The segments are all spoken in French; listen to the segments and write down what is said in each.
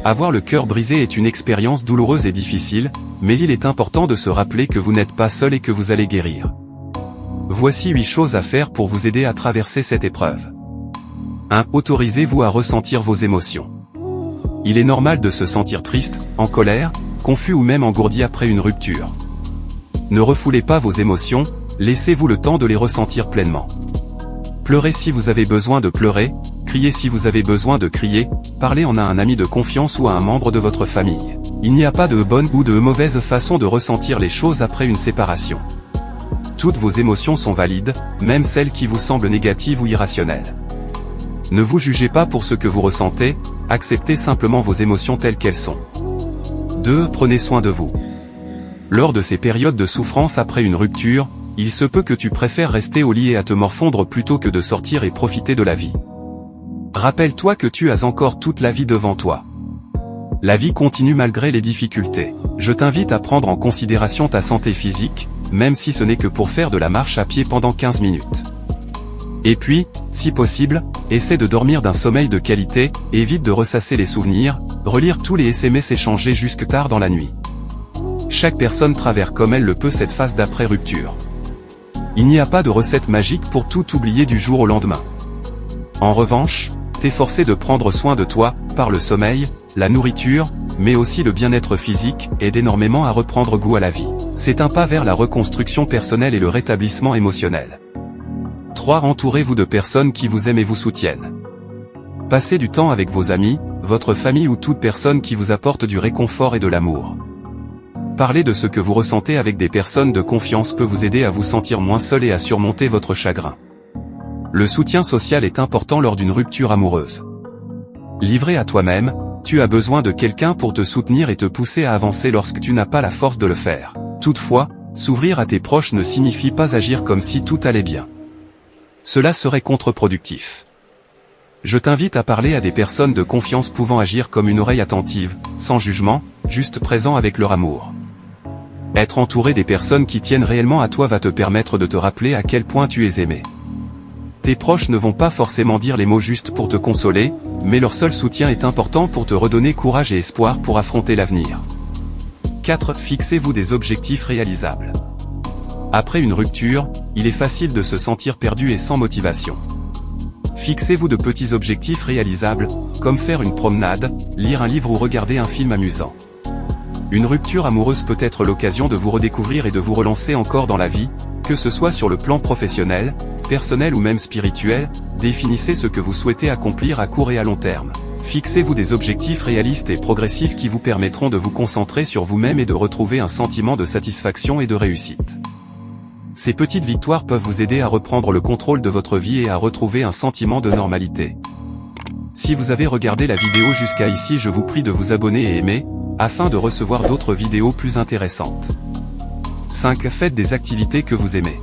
Avoir le cœur brisé est une expérience douloureuse et difficile, mais il est important de se rappeler que vous n'êtes pas seul et que vous allez guérir. Voici 8 choses à faire pour vous aider à traverser cette épreuve. 1. Autorisez-vous à ressentir vos émotions. Il est normal de se sentir triste, en colère, confus ou même engourdi après une rupture. Ne refoulez pas vos émotions, laissez-vous le temps de les ressentir pleinement. Pleurez si vous avez besoin de pleurer, criez si vous avez besoin de crier, parlez en à un ami de confiance ou à un membre de votre famille. Il n'y a pas de bonne ou de mauvaise façon de ressentir les choses après une séparation. Toutes vos émotions sont valides, même celles qui vous semblent négatives ou irrationnelles. Ne vous jugez pas pour ce que vous ressentez, acceptez simplement vos émotions telles qu'elles sont. 2. Prenez soin de vous. Lors de ces périodes de souffrance après une rupture, il se peut que tu préfères rester au lit et à te morfondre plutôt que de sortir et profiter de la vie. Rappelle-toi que tu as encore toute la vie devant toi. La vie continue malgré les difficultés. Je t'invite à prendre en considération ta santé physique, même si ce n'est que pour faire de la marche à pied pendant 15 minutes. Et puis, si possible, essaie de dormir d'un sommeil de qualité, évite de ressasser les souvenirs, relire tous les SMS échangés jusque tard dans la nuit. Chaque personne traverse comme elle le peut cette phase d'après-rupture. Il n'y a pas de recette magique pour tout oublier du jour au lendemain. En revanche, t'efforcer de prendre soin de toi, par le sommeil, la nourriture, mais aussi le bien-être physique, aide énormément à reprendre goût à la vie. C'est un pas vers la reconstruction personnelle et le rétablissement émotionnel. 3. Entourez-vous de personnes qui vous aiment et vous soutiennent. Passez du temps avec vos amis, votre famille ou toute personne qui vous apporte du réconfort et de l'amour. Parler de ce que vous ressentez avec des personnes de confiance peut vous aider à vous sentir moins seul et à surmonter votre chagrin. Le soutien social est important lors d'une rupture amoureuse. Livré à toi-même, tu as besoin de quelqu'un pour te soutenir et te pousser à avancer lorsque tu n'as pas la force de le faire. Toutefois, s'ouvrir à tes proches ne signifie pas agir comme si tout allait bien. Cela serait contre-productif. Je t'invite à parler à des personnes de confiance pouvant agir comme une oreille attentive, sans jugement, juste présent avec leur amour. Être entouré des personnes qui tiennent réellement à toi va te permettre de te rappeler à quel point tu es aimé. Tes proches ne vont pas forcément dire les mots justes pour te consoler, mais leur seul soutien est important pour te redonner courage et espoir pour affronter l'avenir. 4. Fixez-vous des objectifs réalisables. Après une rupture, il est facile de se sentir perdu et sans motivation. Fixez-vous de petits objectifs réalisables, comme faire une promenade, lire un livre ou regarder un film amusant. Une rupture amoureuse peut être l'occasion de vous redécouvrir et de vous relancer encore dans la vie, que ce soit sur le plan professionnel, personnel ou même spirituel, définissez ce que vous souhaitez accomplir à court et à long terme. Fixez-vous des objectifs réalistes et progressifs qui vous permettront de vous concentrer sur vous-même et de retrouver un sentiment de satisfaction et de réussite. Ces petites victoires peuvent vous aider à reprendre le contrôle de votre vie et à retrouver un sentiment de normalité. Si vous avez regardé la vidéo jusqu'à ici, je vous prie de vous abonner et aimer, afin de recevoir d'autres vidéos plus intéressantes. 5. Faites des activités que vous aimez.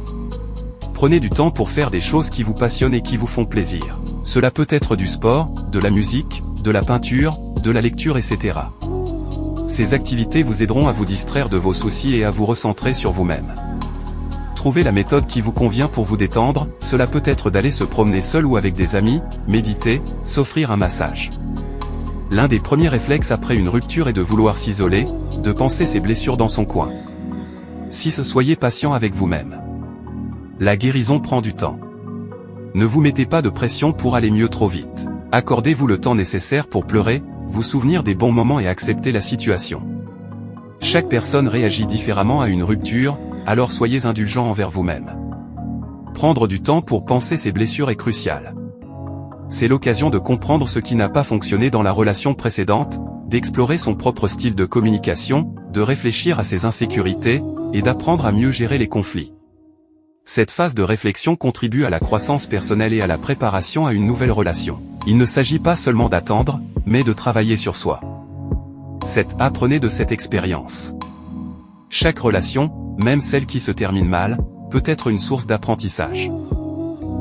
Prenez du temps pour faire des choses qui vous passionnent et qui vous font plaisir. Cela peut être du sport, de la musique, de la peinture, de la lecture, etc. Ces activités vous aideront à vous distraire de vos soucis et à vous recentrer sur vous-même. Trouvez la méthode qui vous convient pour vous détendre, cela peut être d'aller se promener seul ou avec des amis, méditer, s'offrir un massage. L'un des premiers réflexes après une rupture est de vouloir s'isoler, de penser ses blessures dans son coin. 6. Soyez patient avec vous-même. La guérison prend du temps. Ne vous mettez pas de pression pour aller mieux trop vite. Accordez-vous le temps nécessaire pour pleurer, vous souvenir des bons moments et accepter la situation. Chaque personne réagit différemment à une rupture, alors soyez indulgent envers vous-même. Prendre du temps pour penser ses blessures est crucial. C'est l'occasion de comprendre ce qui n'a pas fonctionné dans la relation précédente, d'explorer son propre style de communication, de réfléchir à ses insécurités, et d'apprendre à mieux gérer les conflits. Cette phase de réflexion contribue à la croissance personnelle et à la préparation à une nouvelle relation. Il ne s'agit pas seulement d'attendre, mais de travailler sur soi. Apprenez de cette expérience. Chaque relation, même celle qui se termine mal, peut être une source d'apprentissage.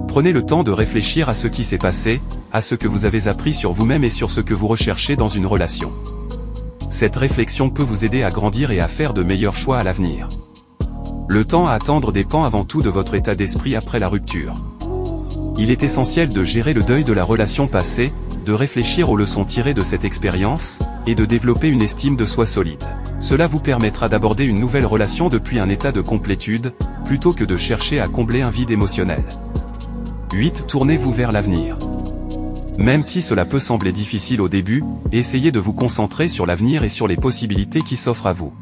Prenez le temps de réfléchir à ce qui s'est passé, à ce que vous avez appris sur vous-même et sur ce que vous recherchez dans une relation. Cette réflexion peut vous aider à grandir et à faire de meilleurs choix à l'avenir. Le temps à attendre dépend avant tout de votre état d'esprit après la rupture. Il est essentiel de gérer le deuil de la relation passée, de réfléchir aux leçons tirées de cette expérience, et de développer une estime de soi solide. Cela vous permettra d'aborder une nouvelle relation depuis un état de complétude, plutôt que de chercher à combler un vide émotionnel. 8. Tournez-vous vers l'avenir. Même si cela peut sembler difficile au début, essayez de vous concentrer sur l'avenir et sur les possibilités qui s'offrent à vous.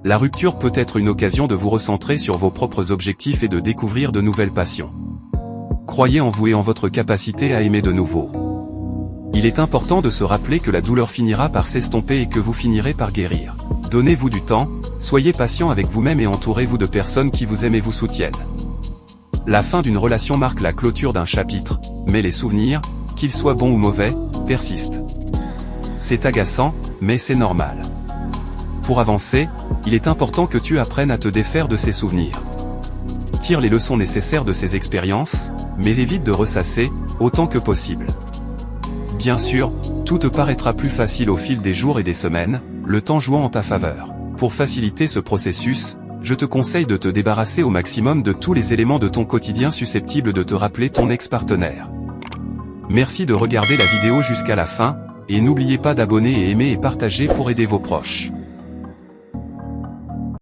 La rupture peut être une occasion de vous recentrer sur vos propres objectifs et de découvrir de nouvelles passions. Croyez en vous et en votre capacité à aimer de nouveau. Il est important de se rappeler que la douleur finira par s'estomper et que vous finirez par guérir. Donnez-vous du temps, soyez patient avec vous-même et entourez-vous de personnes qui vous aiment et vous soutiennent. La fin d'une relation marque la clôture d'un chapitre, mais les souvenirs, qu'ils soient bons ou mauvais, persistent. C'est agaçant, mais c'est normal. Pour avancer, il est important que tu apprennes à te défaire de ces souvenirs. Tire les leçons nécessaires de ces expériences, mais évite de ressasser, autant que possible. Bien sûr, tout te paraîtra plus facile au fil des jours et des semaines, le temps jouant en ta faveur. Pour faciliter ce processus, je te conseille de te débarrasser au maximum de tous les éléments de ton quotidien susceptibles de te rappeler ton ex-partenaire. Merci de regarder la vidéo jusqu'à la fin, et n'oubliez pas d'abonner et aimer et partager pour aider vos proches.